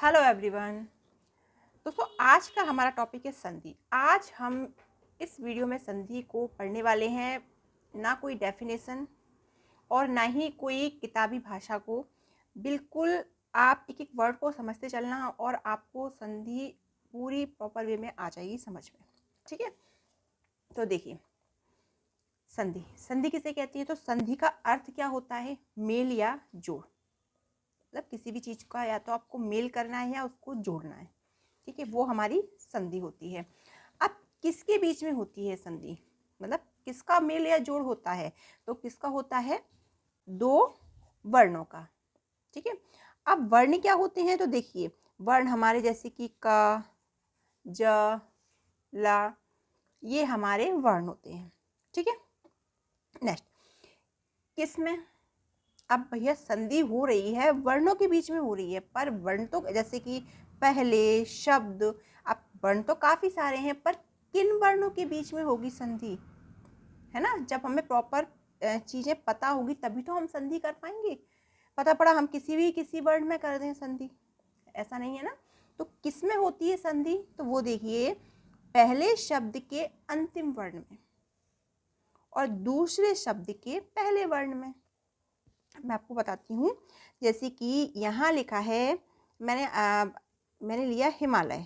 Hello everyone. दोस्तों, आज का हमारा टॉपिक है संधि। आज हम इस वीडियो में संधि को पढ़ने वाले हैं। ना कोई डेफिनेशन और ना ही कोई किताबी भाषा को। बिल्कुल आप एक एक वर्ड को समझते चलना और आपको संधि पूरी प्रॉपर वे में आ जाएगी समझ में। ठीक है, तो देखिए, संधि संधि किसे कहती है? तो संधि का अर्थ क्या होता है? मेल या जोड़। मतलब किसी भी चीज़ का या तो आपको मेल करना है या उसको जोड़ना है। ठीक है, वो हमारी संधि होती है। अब किसके बीच में होती है संधि? मतलब किसका मेल या जोड़ होता है? तो किसका होता है? दो वर्णों का। ठीक है, अब वर्ण क्या होते हैं? तो देखिए, वर्ण हमारे जैसे कि क, ज, ला, ये हमारे वर्ण होते हैं। ठीक है, नेक्स्ट किसमें? अब भैया संधि हो रही है वर्णों के बीच में हो रही है, पर वर्ण तो जैसे कि पहले शब्द, अब वर्ण तो काफी सारे हैं, पर किन वर्णों के बीच में होगी संधि? है ना, जब हमें प्रॉपर चीजें पता होगी तभी तो हम संधि कर पाएंगे। पता पड़ा हम किसी वर्ण में कर दें संधि, ऐसा नहीं है ना। तो किस में होती है संधि? तो वो देखिए, पहले शब्द के अंतिम वर्ण में और दूसरे शब्द के पहले वर्ण में। मैं आपको बताती हूँ, जैसे कि यहाँ लिखा है, मैंने लिया हिमालय।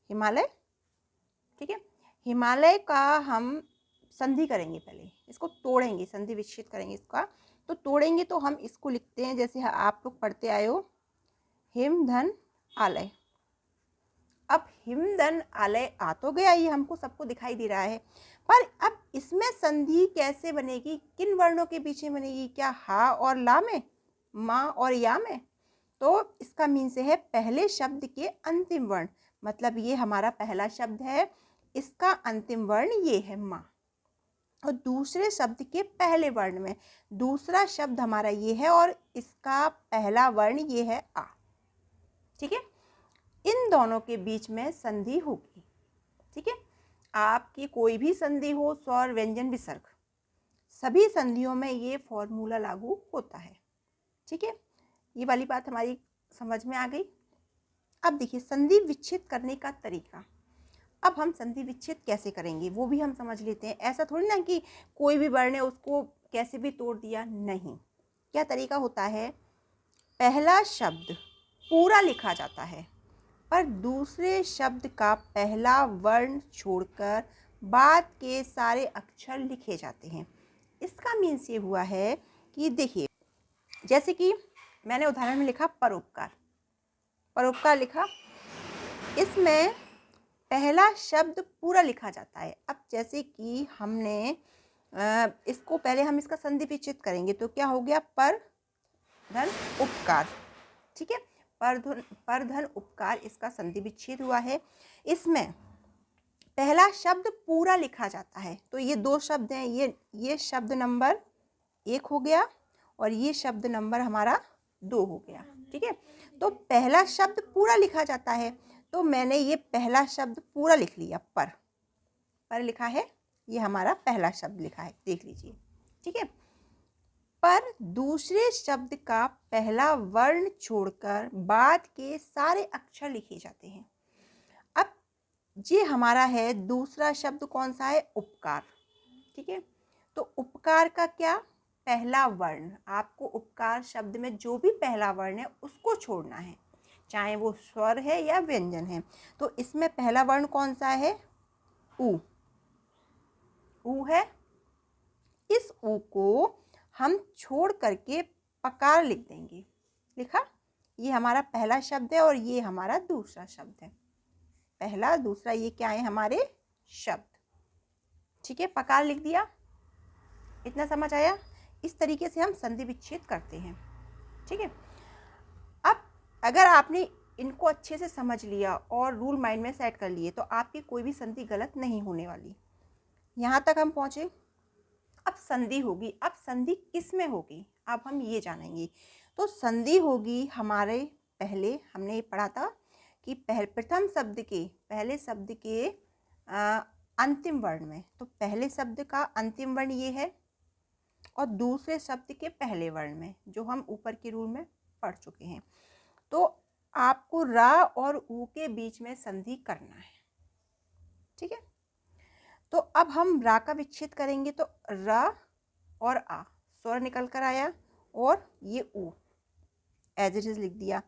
हिमालय, ठीक है, हिमालय का हम संधि करेंगे, पहले इसको तोड़ेंगे, संधि विच्छेद करेंगे इसका। तो तोड़ेंगे तो हम इसको लिखते हैं, जैसे आप लोग पढ़ते आए हो, हिम धन आलय। अब हिम धन आलय आ तो गया, ये हमको सबको दिखाई दे रहा है, पर अब इसमें संधि कैसे बनेगी? किन वर्णों के बीच में बनेगी? क्या हा और ला में, माँ और या में? तो इसका मीन से है पहले शब्द के अंतिम वर्ण। मतलब ये हमारा पहला शब्द है, इसका अंतिम वर्ण ये है माँ, और दूसरे शब्द के पहले वर्ण में दूसरा शब्द हमारा ये है और इसका पहला वर्ण ये है आ। ठीक है, इन दोनों के बीच में संधि होगी। ठीक है, आपकी कोई भी संधि हो, स्वर, व्यंजन, विसर्ग, सभी संधियों में ये फॉर्मूला लागू होता है। ठीक है, ये वाली बात हमारी समझ में आ गई। अब देखिए, संधि विच्छेद करने का तरीका। अब हम संधि विच्छेद कैसे करेंगे वो भी हम समझ लेते हैं। ऐसा थोड़ी ना कि कोई भी वर्ण है उसको कैसे भी तोड़ दिया, नहीं। क्या तरीका होता है? पहला शब्द पूरा लिखा जाता है, पर दूसरे शब्द का पहला वर्ण छोड़कर बाद के सारे अक्षर लिखे जाते हैं। इसका मीन्स ये हुआ है कि देखिए, जैसे कि मैंने उदाहरण में लिखा परोपकार। परोपकार लिखा, इसमें पहला शब्द पूरा लिखा जाता है। अब जैसे कि हमने इसको पहले हम इसका संधि विच्छेद करेंगे तो क्या हो गया? पर धन उपकार। ठीक है, पर धन उपकार, इसका संधि विच्छेद हुआ है। इसमें पहला शब्द पूरा लिखा जाता है, तो ये दो शब्द हैं, ये शब्द नंबर 1 हो गया और ये शब्द नंबर हमारा 2 हो गया। ठीक है, तो पहला शब्द पूरा लिखा जाता है, तो मैंने ये पहला शब्द पूरा लिख लिया, पर लिखा है, ये हमारा पहला शब्द लिखा है, देख लीजिए। ठीक है, पर दूसरे शब्द का पहला वर्ण छोड़कर बाद के सारे अक्षर लिखे जाते हैं। अब ये हमारा है दूसरा शब्द, कौन सा है? उपकार। ठीक है, तो उपकार का क्या? पहला वर्ण। आपको उपकार शब्द में जो भी पहला वर्ण है उसको छोड़ना है, चाहे वो स्वर है या व्यंजन है। तो इसमें पहला वर्ण कौन सा है? ऊ। ऊ है, इस ऊ को हम छोड़ करके पकार लिख देंगे। लिखा, ये हमारा पहला शब्द है और ये हमारा दूसरा शब्द है। पहला दूसरा ये क्या है? हमारे शब्द। ठीक है, पकार लिख दिया, इतना समझ आया? इस तरीके से हम संधि विच्छेद करते हैं। ठीक है, अब अगर आपने इनको अच्छे से समझ लिया और रूल माइंड में सेट कर लिए तो आपकी कोई भी संधि गलत नहीं होने वाली। यहाँ तक हम पहुँचे। अब संधि होगी, अब संधि किस में होगी अब हम ये जानेंगे। तो संधि होगी हमारे, पहले हमने पढ़ा था कि प्रथम शब्द के पहले शब्द के अंतिम वर्ण में। तो पहले शब्द का अंतिम वर्ण ये है और दूसरे शब्द के पहले वर्ण में, जो हम ऊपर के रूल में पढ़ चुके हैं। तो आपको रा और ऊ के बीच में संधि करना है। ठीक है, तो अब हम रा का विच्छेद करेंगे तो रा और आ स्वर निकल कर आया और ये ऊ एज इट इज लिख दिया।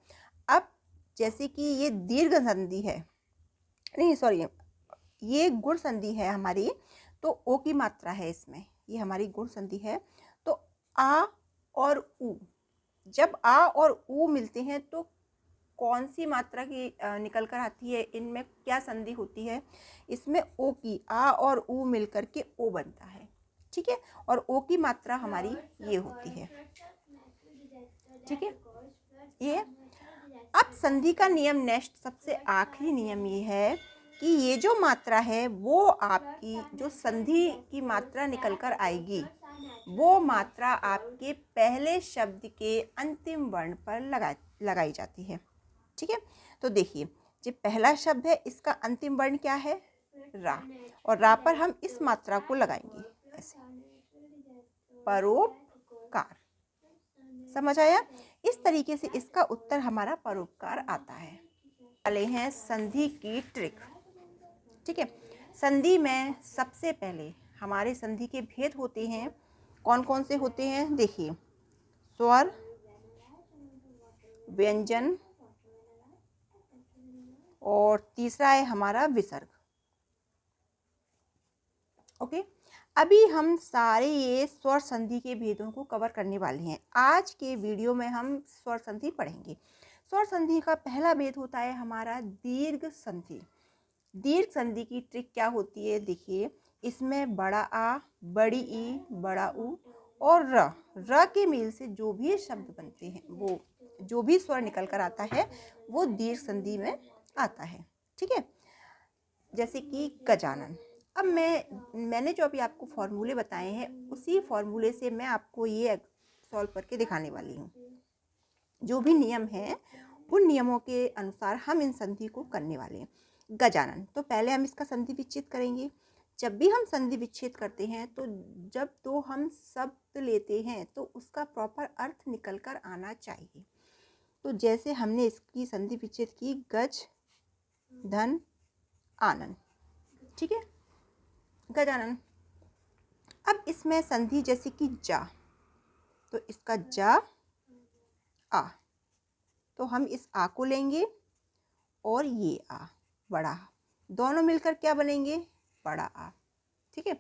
अब जैसे कि ये दीर्घ संधि है, नहीं सॉरी, ये गुण संधि है हमारी, तो ओ की मात्रा है इसमें, ये हमारी गुण संधि है। तो आ और ऊ, जब आ और ऊ मिलते हैं तो कौन सी मात्रा की निकल कर आती है, इनमें क्या संधि होती है, इसमें ओ की, आ और ऊ मिलकर के ओ बनता है। ठीक है, और ओ की मात्रा हमारी ये होती है। ठीक है, ये अब संधि का नियम नेक्स्ट सबसे आखिरी नियम ये है कि ये जो मात्रा है वो आपकी जो संधि की मात्रा निकल कर आएगी वो मात्रा आपके पहले शब्द के अंतिम वर्ण पर लगाई जाती है। ठीक है, तो देखिए जो पहला शब्द है इसका अंतिम वर्ण क्या है, रा, और रा पर हम इस मात्रा को लगाएंगे ऐसे, परोपकार। समझ आया? इस तरीके से इसका उत्तर हमारा परोपकार आता है। वाले हैं संधि की ट्रिक। ठीक है, संधि में सबसे पहले हमारे संधि के भेद होते हैं। कौन कौन से होते हैं देखिए, स्वर, व्यंजन और तीसरा है हमारा विसर्ग। ओके, अभी हम सारे ये स्वर संधि के भेदों को कवर करने वाले हैं। आज के वीडियो में हम स्वर संधि पढ़ेंगे। स्वर संधि का पहला भेद होता है हमारा दीर्घ संधि। दीर्घ संधि की ट्रिक क्या होती है देखिए, इसमें बड़ा आ, बड़ी ई, बड़ा ऊ और र के मेल से जो भी शब्द बनते हैं, वो जो भी स्वर निकल कर आता है वो दीर्घ संधि में आता है। ठीक है, जैसे कि गजानन। अब मैंने जो अभी आपको फॉर्मूले बताए हैं उसी फॉर्मूले से मैं आपको ये सॉल्व करके दिखाने वाली हूँ। जो भी नियम हैं उन नियमों के अनुसार हम इन संधि को करने वाले हैं। गजानन, तो पहले हम इसका संधि विच्छेद करेंगे। जब भी हम संधि विच्छेद करते हैं तो जब तो हम शब्द लेते हैं तो उसका प्रॉपर अर्थ निकल कर आना चाहिए। तो जैसे हमने इसकी संधि विच्छेद की, गज धन आनन। ठीक है, गजानन। अब इसमें संधि जैसे कि जा, तो इसका जा आ, तो हम इस आ को लेंगे और ये आ, बड़ा, दोनों मिलकर क्या बनेंगे, बड़ा आ। ठीक है,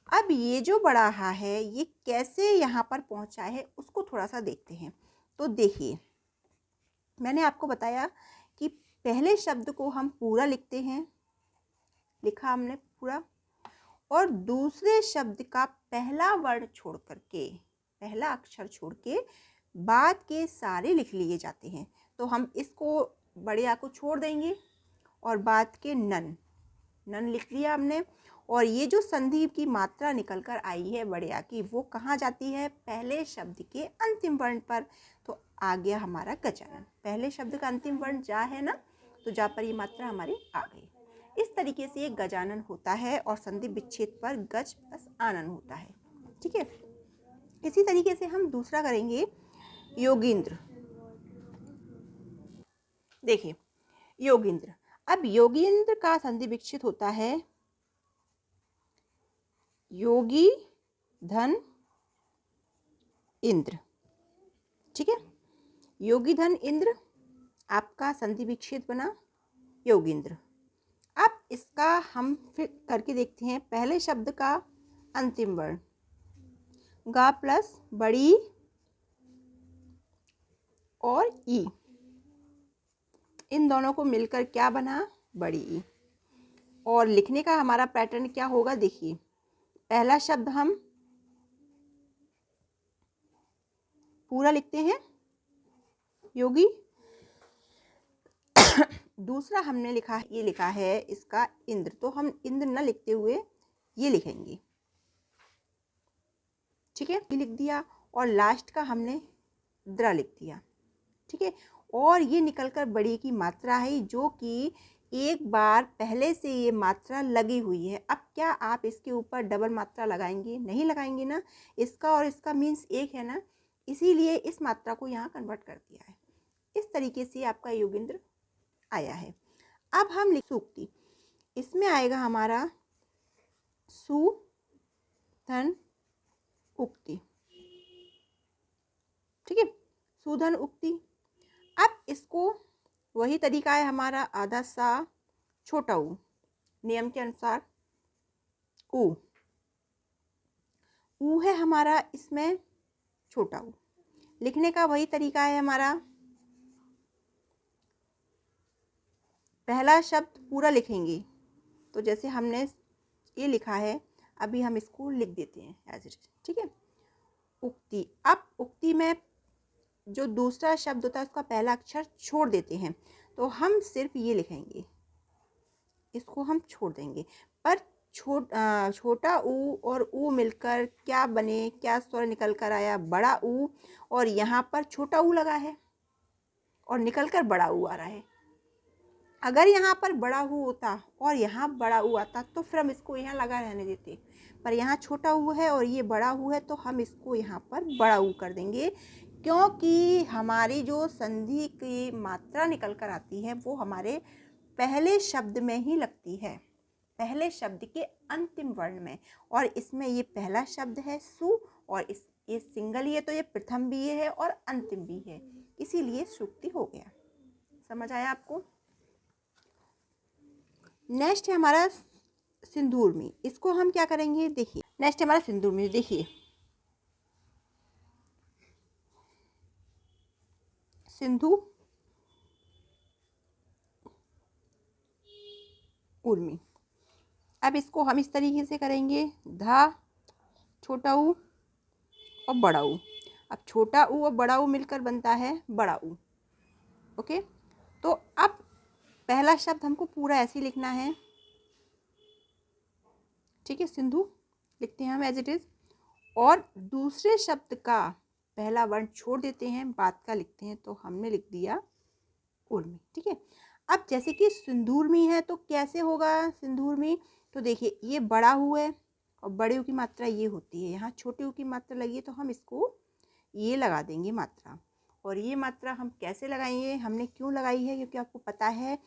अब ये जो बड़ा आ है ये कैसे यहाँ पर पहुँचा है उसको थोड़ा सा देखते हैं। तो देखिए, मैंने आपको बताया कि पहले शब्द को हम पूरा लिखते हैं, लिखा हमने पूरा, और दूसरे शब्द का पहला वर्ण छोड़ करके, पहला अक्षर छोड़ के बाद के सारे लिख लिए जाते हैं। तो हम इसको बड़े आ को छोड़ देंगे और बाद के नन लिख लिया हमने, और ये जो संधि की मात्रा निकल कर आई है बड़े आ की वो कहाँ जाती है, पहले शब्द के अंतिम वर्ण पर। तो आ गया हमारा गजानन। पहले शब्द का अंतिम वर्ण जा है ना, तो जा पर ये मात्रा हमारी आ गई। इस तरीके से ये गजानन होता है और संधि विच्छेद पर गज प्लस आनन होता है। ठीक है, इसी तरीके से हम दूसरा करेंगे, योगींद्र। देखिए योगींद्र, अब योगींद्र का संधि विच्छेद होता है योगी धन इंद्र। ठीक है, योगी धन इंद्र आपका संधि विच्छेद बना योगींद्र। अब इसका हम फिर करके देखते हैं। पहले शब्द का अंतिम वर्ण गा प्लस बड़ी और ई, इन दोनों को मिलकर क्या बना, बड़ी ई। और लिखने का हमारा पैटर्न क्या होगा देखिए, पहला शब्द हम पूरा लिखते हैं योगी, दूसरा हमने लिखा, ये लिखा है इसका इंद्र, तो हम इंद्र न लिखते हुए ये लिखेंगे। ठीक है, ये लिख दिया और लास्ट का हमने द्र लिख दिया। ठीक है, और ये निकलकर बड़ी की मात्रा है जो कि एक बार पहले से ये मात्रा लगी हुई है। अब क्या आप इसके ऊपर डबल मात्रा लगाएंगे, नहीं लगाएंगे ना, इसका और इसका मीन्स एक है ना, इसीलिए इस मात्रा को यहाँ कन्वर्ट कर दिया है। इस तरीके से आपका योगेंद्र आया है। अब हम लिख सूक्ति, इसमें आएगा हमारा सु धन उक्ति, ठीक है, सुधन उक्ति। अब इसको वही तरीका है हमारा, आधा सा छोटा ऊ, नियम के अनुसार ऊ, ऊ है हमारा इसमें छोटा ऊ, लिखने का वही तरीका है हमारा, पहला शब्द पूरा लिखेंगे। तो जैसे हमने ये लिखा है, अभी हम इसको लिख देते हैं एज इट इज, ठीक है। उक्ति, अब उक्ति में जो दूसरा शब्द होता है उसका पहला अक्षर छोड़ देते हैं, तो हम सिर्फ ये लिखेंगे, इसको हम छोड़ देंगे। पर छोटा ऊ और ऊ मिलकर क्या बने, क्या स्वर निकल कर आया, बड़ा ऊ, और यहाँ पर छोटा ऊ लगा है और निकल कर बड़ा ऊ आ रहा है। अगर यहाँ पर बड़ा ऊ होता और यहाँ बड़ा ऊ आता तो फिर हम इसको यहाँ लगा रहने देते, पर यहाँ छोटा ऊ है और ये बड़ा ऊ है, तो हम इसको यहाँ पर बड़ा ऊ कर देंगे, क्योंकि हमारी जो संधि की मात्रा निकल कर आती है वो हमारे पहले शब्द में ही लगती है, पहले शब्द के अंतिम वर्ण में। और इसमें ये पहला शब्द है सु, और ये सिंगल ही है तो ये प्रथम भी है और अंतिम भी है, इसीलिए सूक्ति हो गया। समझ आया आपको? नेक्स्ट है हमारा सिंदूर में, इसको हम क्या करेंगे, देखिए नेक्स्ट हमारा सिंदूर में, देखिए सिंधु उर्मी। अब इसको हम इस तरीके से करेंगे, धा, छोटा ऊ और बड़ा ऊ। अब छोटा ऊ और बड़ा ऊ मिलकर बनता है बड़ा ऊ, ओके। तो अब पहला शब्द हमको पूरा ऐसे ही लिखना है, ठीक है, सिंधु लिखते हैं हम एज इट इज, और दूसरे शब्द का पहला वर्ण छोड़ देते हैं, बाद का लिखते हैं, तो हमने लिख दिया उर्मी, ठीक है। अब जैसे कि सिंदूर में है तो कैसे होगा सिंदूर में, तो देखिए ये बड़ा ऊ है और बड़े ऊ की मात्रा ये होती है, यहाँ छोटे ऊ की मात्रा लगी है तो हम इसको ये लगा देंगे मात्रा। और ये मात्रा हम कैसे लगाएंगे, हमने क्यों लगाई है, क्योंकि आपको पता है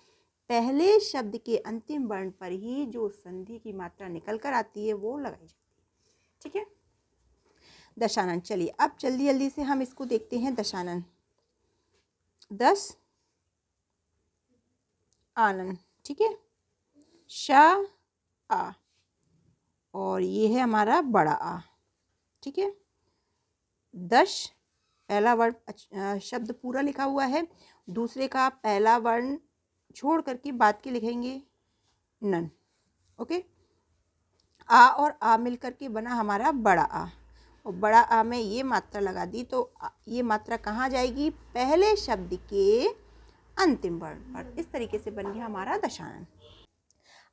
पहले शब्द के अंतिम वर्ण पर ही जो संधि की मात्रा निकल कर आती है वो लगाई जाती है, ठीक है। दशानन, चलिए अब जल्दी जल्दी से हम इसको देखते हैं। दशानन, 10 आनन, ठीक है, शा आ, और ये है हमारा बड़ा आ, ठीक है। 10 पहला वर्ण शब्द पूरा लिखा हुआ है, दूसरे का पहला वर्ण छोड़ करके बाद के लिखेंगे नन, ओके। आ और आ मिलकर के बना हमारा बड़ा आ, और बड़ा आ में ये मात्रा लगा दी, तो ये मात्रा कहाँ जाएगी, पहले शब्द के अंतिम वर्ण पर। इस तरीके से बन गया हमारा दशानन।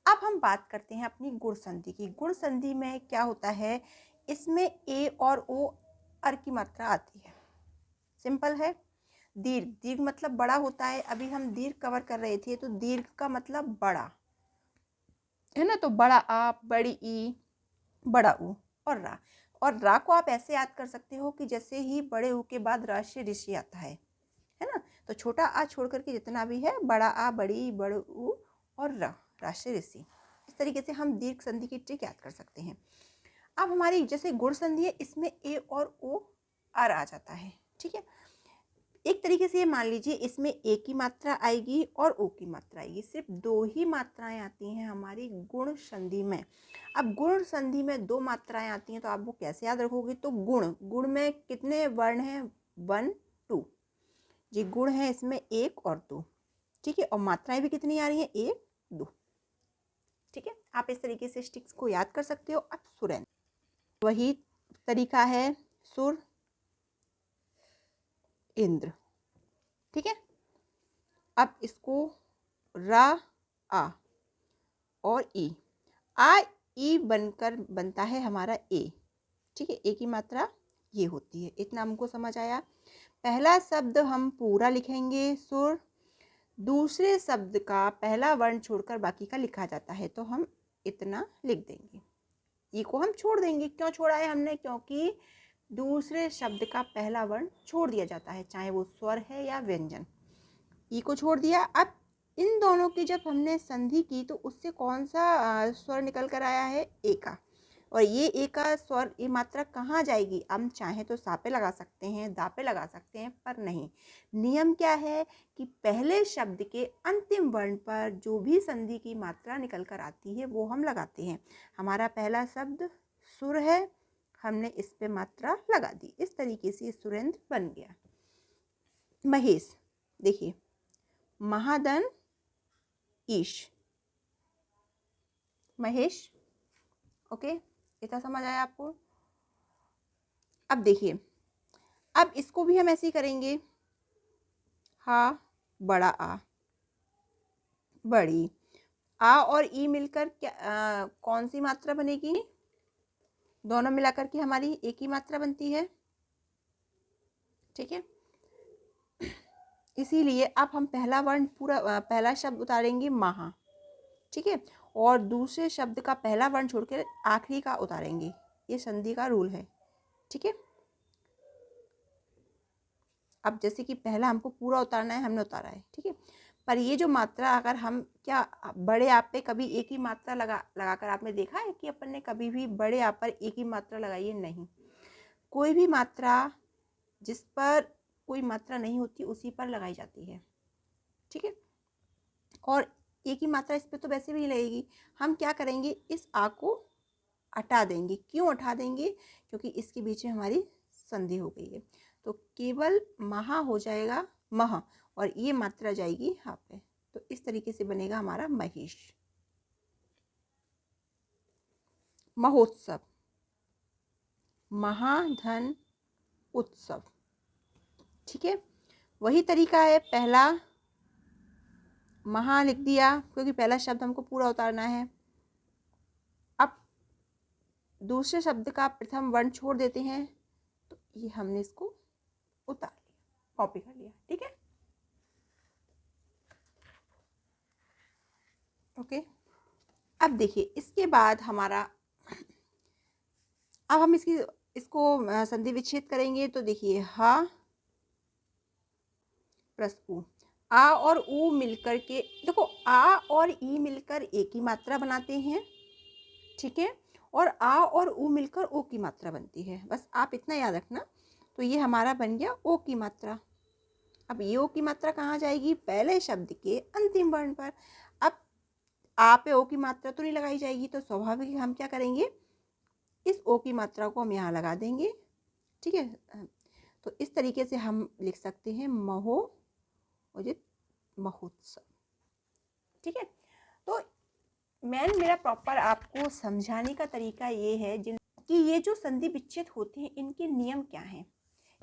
अब हम बात करते हैं अपनी गुण संधि की। गुण संधि में क्या होता है, इसमें ए और ओ अर की मात्रा आती है, सिंपल है। दीर्घ, दीर्घ मतलब बड़ा होता है, अभी हम दीर्घ कवर कर रहे थे, तो दीर्घ का मतलब बड़ा है ना, तो बड़ा आ, बड़ी ई, बड़ा ऊ और रा। और रा को आप ऐसे याद कर सकते हो कि जैसे ही बड़े ऊ के बाद रा से ऋषि आता है ना, तो छोटा आ छोड़ करके जितना भी है, बड़ा आ, बड़ी, बड़ ऊ और रा, राशि ऋषि। इस तरीके से हम दीर्घ संधि की ट्रिक याद कर सकते हैं। अब हमारी जैसे गुण संधि है, इसमें ए और ओ आर आ जाता है, ठीक है। एक तरीके से ये मान लीजिए इसमें ए की मात्रा आएगी और ओ की मात्रा आएगी, सिर्फ 2 ही मात्राएं आती हैं हमारी गुण संधि में। अब गुण संधि में 2 मात्राएं आती हैं तो आप वो कैसे याद रखोगे, तो गुण, गुण में कितने वर्ण हैं, 1 2 जी, गुण है इसमें 1 और 2, ठीक है, और मात्राएं भी कितनी आ रही हैं, 1 2, ठीक है। आप इस तरीके से स्टिक्स को याद कर सकते हो। अब सुरेंद्र, वही तरीका है, सुर इंद्र, ठीक है। अब इसको रा आ और ई, आ ई बनकर बनता है हमारा ए, ठीक है, ए की मात्रा ये होती है। इतना हमको समझ आया। पहला शब्द हम पूरा लिखेंगे सुर, दूसरे शब्द का पहला वर्ण छोड़कर बाकी का लिखा जाता है, तो हम इतना लिख देंगे। ई को हम छोड़ देंगे, क्यों छोड़ा है हमने, क्योंकि दूसरे शब्द का पहला वर्ण छोड़ दिया जाता है, चाहे वो स्वर है या व्यंजन। ई को छोड़ दिया। अब इन दोनों की जब हमने संधि की तो उससे कौन सा स्वर निकल कर आया है, ए का। और ये ए का स्वर, ये मात्रा कहाँ जाएगी, हम चाहें तो सा पे लगा सकते हैं, दा पे लगा सकते हैं, पर नहीं। नियम क्या है कि पहले शब्द के अंतिम वर्ण पर जो भी संधि की मात्रा निकल कर आती है वो हम लगाते हैं। हमारा पहला शब्द सुर है, हमने इस पे मात्रा लगा दी। इस तरीके से सुरेंद्र बन गया। महेश, देखिए महाधन ईश, महेश। ओके, इतना समझ आया आपको। अब देखिए, अब इसको भी हम ऐसे ही करेंगे। हा बड़ा आ, बड़ी। आ और ई मिलकर क्या कौन सी मात्रा बनेगी, दोनों मिलाकर के हमारी एक ही मात्रा बनती है। ठीक है, इसीलिए अब हम पहला वर्ण पूरा पहला शब्द उतारेंगे महा। ठीक है, और दूसरे शब्द का पहला वर्ण छोड़कर आखिरी का उतारेंगे। ये संधि का रूल है। ठीक है, अब जैसे कि पहला हमको पूरा उतारना है, हमने उतारा है। ठीक है, पर ये जो मात्रा, अगर हम क्या बड़े आप पे कभी एक ही मात्रा लगाकर आपने देखा है कि अपन ने कभी भी बड़े आप पर एक ही मात्रा लगाई है? नहीं। कोई भी मात्रा जिस पर कोई मात्रा नहीं होती उसी पर लगाई जाती है। ठीक है, और एक ही मात्रा इस पर तो वैसे भी नहीं लगेगी। हम क्या करेंगे, इस आ को हटा देंगे। क्यों हटा देंगे, क्योंकि इसके बीच में हमारी संधि हो गई है। तो केवल महा हो जाएगा मह, और ये मात्रा जाएगी यहाँ पे। तो इस तरीके से बनेगा हमारा महेश। महोत्सव, महाधन उत्सव। ठीक है, वही तरीका है। पहला महा लिख दिया क्योंकि पहला शब्द हमको पूरा उतारना है। अब दूसरे शब्द का प्रथम वर्ण छोड़ देते हैं, तो ये हमने इसको उतार लिया, कॉपी कर लिया। ठीक है, ओके। अब देखिए, इसके बाद हमारा, अब हम इसको संधि विच्छेद करेंगे। तो देखिए, हा प्लस उ, आ और उ मिलकर के, देखो आ और ई मिलकर एक ही मात्रा बनाते हैं। ठीक है, और आ और उ मिलकर ओ की मात्रा बनती है। बस आप इतना याद रखना। तो ये हमारा बन गया ओ की मात्रा। अब ये ओ की मात्रा कहाँ जाएगी, पहले शब्द के अंतिम वर्ण पर। अब आ पे ओ की मात्रा तो नहीं लगाई जाएगी, तो स्वाभाविक हम क्या करेंगे, इस ओ की मात्रा को हम यहाँ लगा देंगे। ठीक है, तो इस तरीके से हम लिख सकते हैं महो और महोत्सव। ठीक है, तो मेरा प्रॉपर आपको समझाने का तरीका ये है कि ये जो संधि विच्छेद होते हैं इनके नियम क्या हैं।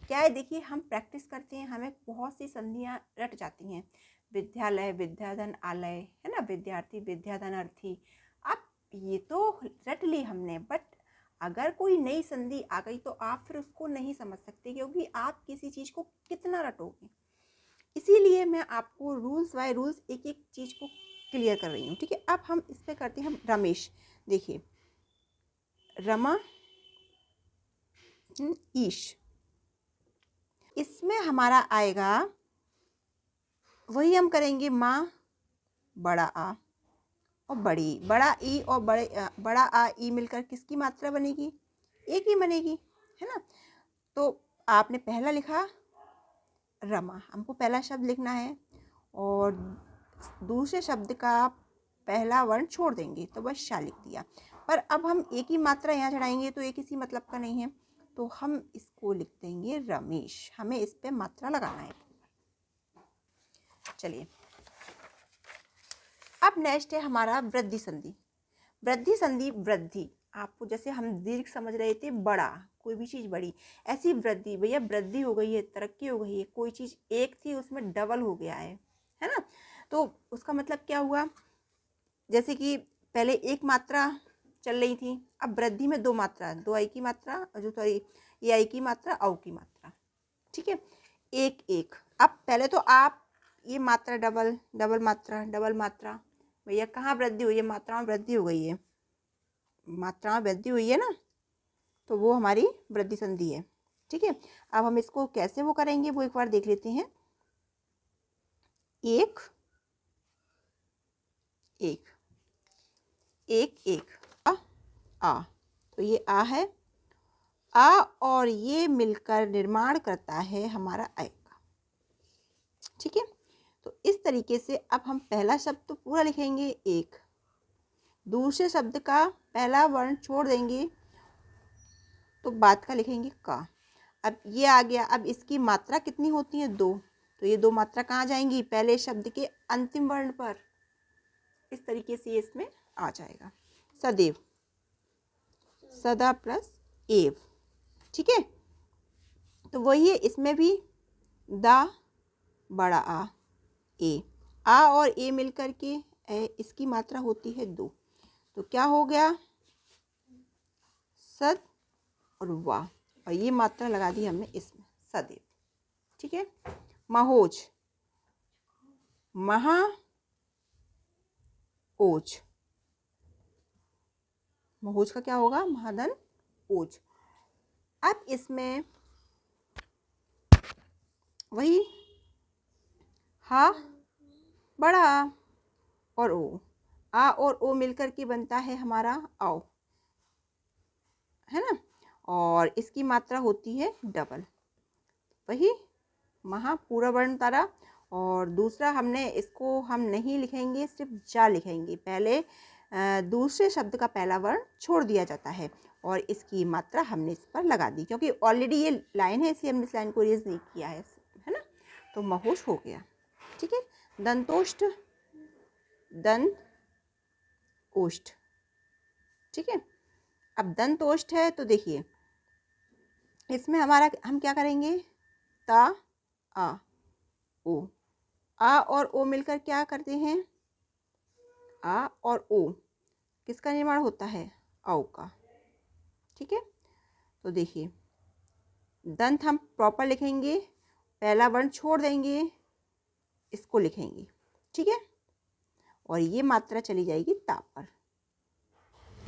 क्या है, देखिए हम प्रैक्टिस करते हैं, हमें बहुत सी संधियाँ रट जाती हैं। विद्यालय, विद्याधन, आलय, है ना, विद्यार्थी, विद्याधन, अर्थी। अब ये तो रट ली हमने, बट अगर कोई नई संधि आ गई तो आप फिर उसको नहीं समझ सकते, क्योंकि आप किसी चीज़ को कितना रटोगे। इसीलिए मैं आपको रूल्स बाय रूल्स एक एक चीज़ को क्लियर कर रही हूँ। ठीक है, अब हम इस पर करते हैं हम रमेश। देखिए, रमा, ईश, इसमें हमारा आएगा, वही हम करेंगे माँ बड़ा आ और बड़ी, बड़ा ई और बड़ा आ ई मिलकर किसकी मात्रा बनेगी, एक ही बनेगी, है ना। तो आपने पहला लिखा रमा, हमको पहला शब्द लिखना है, और दूसरे शब्द का पहला वर्ण छोड़ देंगे, तो बस शा लिख दिया। पर अब हम एक ही मात्रा यहाँ चढ़ाएंगे तो ये किसी मतलब का नहीं है, तो हम इसको लिख देंगे रमेश। हमें इस पे मात्रा लगाना है। चलिए, अब नेक्स्ट है हमारा वृद्धि संधि। वृद्धि संधि, वृद्धि आपको जैसे हम दीर्घ समझ रहे थे, बड़ा, कोई भी चीज़ बड़ी, ऐसी वृद्धि, भैया वृद्धि हो गई है, तरक्की हो गई है, कोई चीज़ एक थी उसमें डबल हो गया है ना। तो उसका मतलब क्या हुआ, जैसे कि पहले एक मात्रा चल रही थी, अब वृद्धि में दो मात्रा, दो आई की मात्रा, जो सॉरी ये आई की मात्रा, औ की मात्रा। ठीक है, एक एक। अब पहले तो आप ये मात्रा डबल, डबल मात्रा, डबल मात्रा, भैया कहाँ वृद्धि हुई है, मात्रा में वृद्धि हो गई है, मात्रा में वृद्धि हुई है ना, तो वो हमारी वृद्धि संधि है। ठीक है, अब हम इसको कैसे वो करेंगे वो एक बार देख लेते हैं। एक एक एक एक आ, तो ये आ है, आ और ये मिलकर निर्माण करता है हमारा अय का। ठीक है, तो इस तरीके से अब हम पहला शब्द तो पूरा लिखेंगे एक, दूसरे शब्द का पहला वर्ण छोड़ देंगे तो बाद का लिखेंगे का। अब ये आ गया, अब इसकी मात्रा कितनी होती है? दो, तो ये दो मात्रा कहाँ जाएंगी? पहले शब्द के अंतिम वर्ण पर। इस तरीके से ये इसमें आ जाएगा। सदैव, सदा प्लस एव। ठीक है, तो वही है इसमें भी, दा बड़ा आ, ए, आ और ए मिलकर के इसकी मात्रा होती है दो, तो क्या हो गया? सद और वाह, और ये मात्रा लगा दी हमने इसमें, सदैव। ठीक है, महोज, महा ओज, महोज का क्या होगा? महाधन ओज। अब इसमें वही हा बड़ा आ और ओ, आ और ओ मिलकर के बनता है हमारा आओ, है ना, और इसकी मात्रा होती है डबल। वही महा पूरा वर्ण तारा, और दूसरा हमने इसको हम नहीं लिखेंगे, सिर्फ जा लिखेंगे। पहले दूसरे शब्द का पहला वर्ण छोड़ दिया जाता है और इसकी मात्रा हमने इस पर लगा दी, क्योंकि ऑलरेडी ये लाइन है इसलिए हमने इस लाइन को रेज नहीं किया है ना। तो महोश हो गया। ठीक है, दंतोष्ठ, दंत ओष्ठ। ठीक है, अब दंतोष्ठ है तो देखिए इसमें हमारा हम क्या करेंगे? ता आ ओ, आ और ओ मिलकर क्या करते हैं? आ और ओ किसका निर्माण होता है? औ का। ठीक है, तो देखिए दंत हम प्रॉपर लिखेंगे, पहला वर्ण छोड़ देंगे, इसको लिखेंगे। ठीक है, और ये मात्रा चली जाएगी ता पर।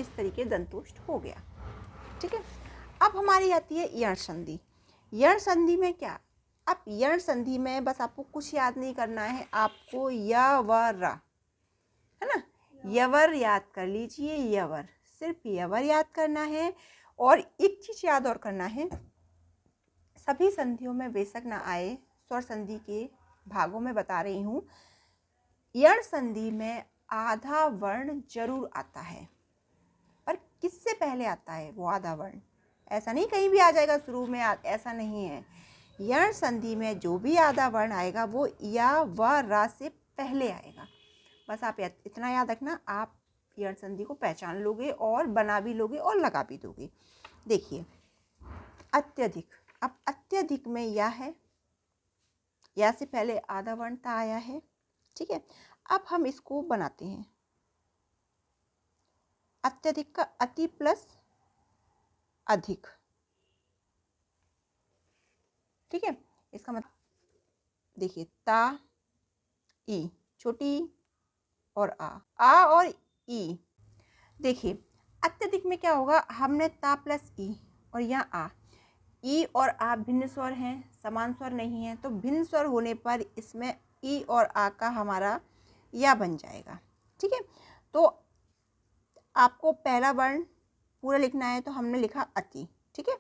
इस तरीके दंतोष्ठ हो गया। ठीक है, अब हमारी आती है यण संधि। यण संधि में क्या? अब यण संधि में बस आपको कुछ याद नहीं करना है, आपको य व र, है ना, यवर याद कर लीजिए, यवर, सिर्फ यवर याद करना है। और एक चीज याद और करना है, सभी संधियों में बेशक ना आए, स्वर संधि के भागों में बता रही हूँ, यण संधि में आधा वर्ण जरूर आता है, पर किससे पहले आता है वो आधा वर्ण? ऐसा नहीं कहीं भी आ जाएगा शुरू में, ऐसा नहीं है। यण संधि में जो भी आधा वर्ण आएगा वो या व रा से पहले आएगा। बस आप इतना याद रखना, आप यण संधि को पहचान लोगे और बना भी लोगे और लगा भी दोगे। देखिए अत्यधिक, अब अत्यधिक में या है, या से पहले आधा वर्ण था आया है। ठीक है, अब हम इसको बनाते हैं, अत्यधिक का अति प्लस अधिक। ठीक है, इसका मतलब देखिए ता ई, छोटी और आ और ई। देखिए अत्यधिक में क्या होगा? हमने ता प्लस ई और यहाँ आ, ई और आ भिन्न स्वर हैं, समान स्वर नहीं है, तो भिन्न स्वर होने पर इसमें ई और आ का हमारा या बन जाएगा। ठीक है, तो आपको पहला वर्ण पूरा लिखना है तो हमने लिखा अति। ठीक है,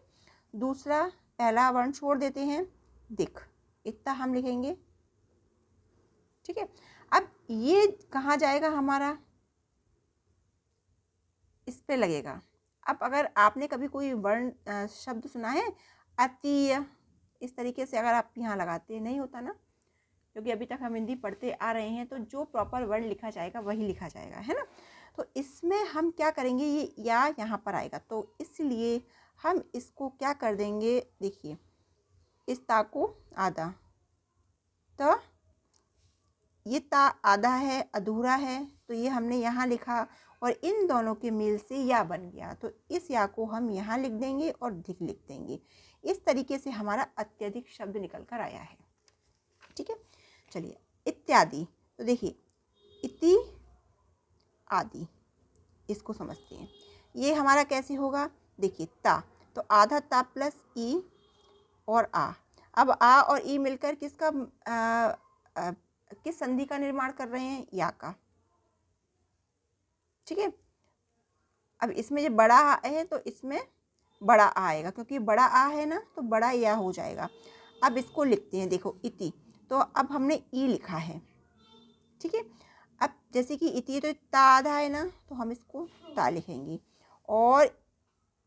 दूसरा पहला वर्ण छोड़ देते हैं, दिख, इतना हम लिखेंगे। ठीक है, अब ये कहाँ जाएगा हमारा? इस पे लगेगा। अब अगर आपने कभी कोई वर्ण शब्द सुना है अतीय, इस तरीके से अगर आप यहाँ लगाते, नहीं होता ना, क्योंकि अभी तक हम हिंदी पढ़ते आ रहे हैं, तो जो प्रॉपर वर्ण लिखा जाएगा वही लिखा जाएगा, है ना। तो इसमें हम क्या करेंगे, ये या यहाँ पर आएगा, तो इसलिए हम इसको क्या कर देंगे? देखिए इस ता को आधा, तो ये ता आधा है, अधूरा है, तो ये हमने यहाँ लिखा और इन दोनों के मेल से या बन गया, तो इस या को हम यहाँ लिख देंगे और धिक लिख देंगे। इस तरीके से हमारा अत्यधिक शब्द निकल कर आया है। ठीक है, चलिए इत्यादि, तो देखिए इति आदि, इसको समझते हैं। ये हमारा कैसे होगा? देखिए ता, तो आधा ता प्लस ई और आ, अब आ और ई मिलकर किसका किस संधि का निर्माण कर रहे हैं? या का। ठीक है, अब इसमें जो बड़ा आ है तो इसमें बड़ा आ आएगा, क्योंकि बड़ा आ है ना तो बड़ा या हो जाएगा। अब इसको लिखते हैं, देखो इति, तो अब हमने ई लिखा है। ठीक है, अब जैसे कि इति तो ता आधा है ना, तो हम इसको ता लिखेंगे, और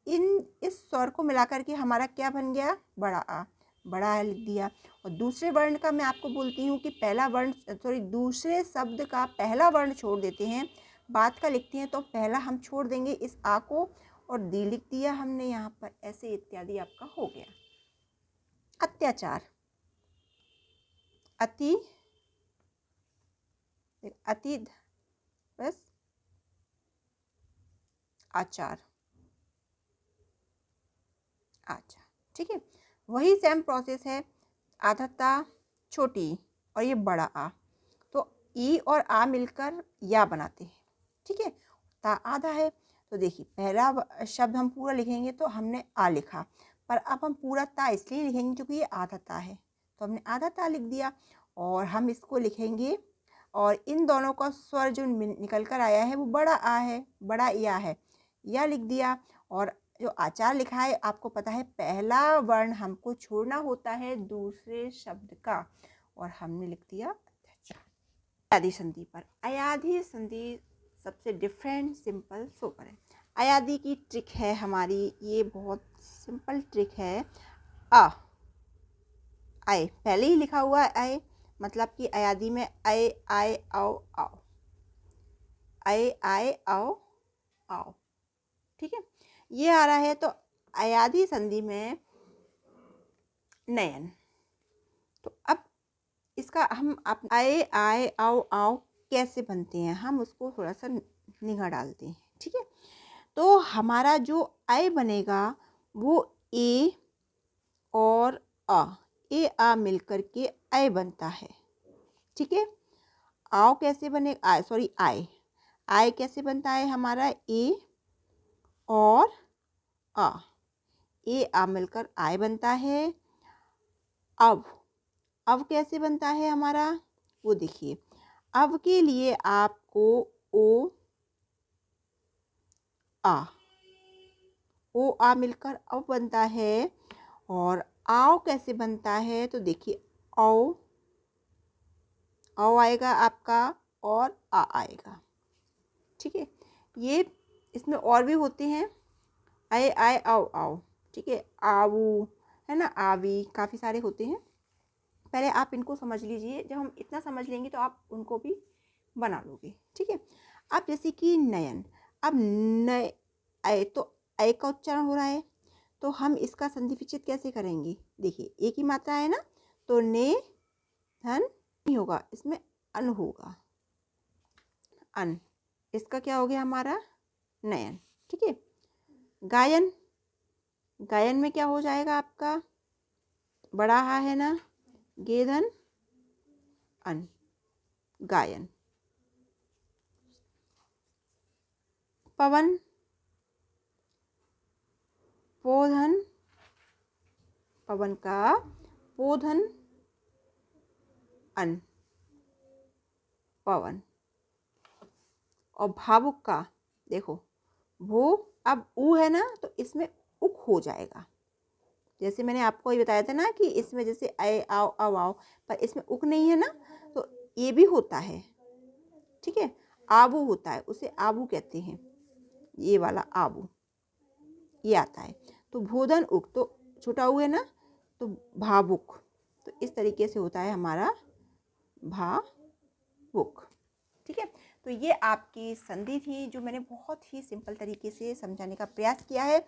इस स्वर को मिलाकर के हमारा क्या बन गया? बड़ा आ। बड़ा आ लिख दिया। और दूसरे वर्ण का मैं आपको बोलती हूँ कि पहला वर्ण, सॉरी, दूसरे शब्द का पहला वर्ण छोड़ देते हैं, बात का लिखते हैं, तो पहला हम छोड़ देंगे इस आ को, और दी लिख दिया हमने यहाँ पर, ऐसे इत्यादि आपका हो गया। अत्याचार, अति, अति बस आचार, आचार। ठीक है, वही सेम प्रोसेस है, आधाता छोटी और ये बड़ा आ, तो ई और आ मिलकर या बनाते हैं। ठीक है, ता आधा है, तो देखिए पहला शब्द हम पूरा लिखेंगे तो हमने आ लिखा, पर अब हम पूरा ता इसलिए लिखेंगे क्योंकि ये आधा ता है, तो हमने आधा ता लिख दिया, और हम इसको लिखेंगे, और इन दोनों का स्वर जो निकल कर आया है वो बड़ा आ है, बड़ा या है, या लिख दिया। और जो आचार लिखा है, आपको पता है पहला वर्ण हमको छोड़ना होता है दूसरे शब्द का, और हमने लिख दिया अत्याचार। अयादी संधि पर, अयादी संधि सबसे डिफरेंट, सिंपल, सोबर है। अयादी की ट्रिक है हमारी, ये बहुत सिंपल ट्रिक है। आ, आए पहले ही लिखा हुआ है, आए मतलब कि अयादी में आए आए आओ आओ, आए आए आओ आओ। ठीक है, ये आ रहा है, तो अयादी संधि में नयन, तो अब इसका हम आए आए आओ आओ कैसे बनते हैं, हम उसको थोड़ा सा निगाह डालते हैं। ठीक है, तो हमारा जो आय बनेगा वो ए और आ, ए आ मिलकर के आय बनता है। ठीक है, आओ कैसे बने, आय सॉरी आय, आय कैसे बनता है हमारा? ए और आ, ए आ मिलकर आय बनता है। अब कैसे बनता है हमारा, वो देखिए, अब के लिए आपको ओ आ, ओ आ मिलकर अब बनता है, और आओ कैसे बनता है, तो देखिए आओ, आओ आएगा आपका, और आ आएगा। ठीक है, ये इसमें और भी होते हैं, आए आए आओ आओ। ठीक है, आवू है ना, आवी, काफ़ी सारे होते हैं। पहले आप इनको समझ लीजिए, जब हम इतना समझ लेंगे तो आप उनको भी बना लोगे। ठीक है, अब जैसे कि नयन, अब नय आए, तो आय का उच्चारण हो रहा है, तो हम इसका संधि विच्छेद कैसे करेंगे? देखिए एक ही मात्रा है ना, तो ने धन नहीं होगा, इसमें अन होगा, अन, इसका क्या हो गया हमारा? नयन। ठीक है, गायन, गायन में क्या हो जाएगा आपका? बड़ा हा है ना, गेधन अन, गायन। पवन, पोधन, पवन का पोधन अन, पवन। और भावुक का, देखो भू, अब ऊ है ना, तो इसमें उक हो जाएगा, जैसे मैंने आपको ये बताया था ना कि इसमें जैसे आए आओ आओ आओ, पर इसमें उक नहीं है ना, तो ये भी होता है। ठीक है, आबू होता है, उसे आबू कहते हैं, ये वाला आबू, ये आता है। तो भोधन उक, तो छोटा ऊ है ना, तो भावुक, तो इस तरीके से होता है हमारा भावुक। ठीक है, तो ये आपकी संधि थी जो मैंने बहुत ही सिंपल तरीके से समझाने का प्रयास किया है।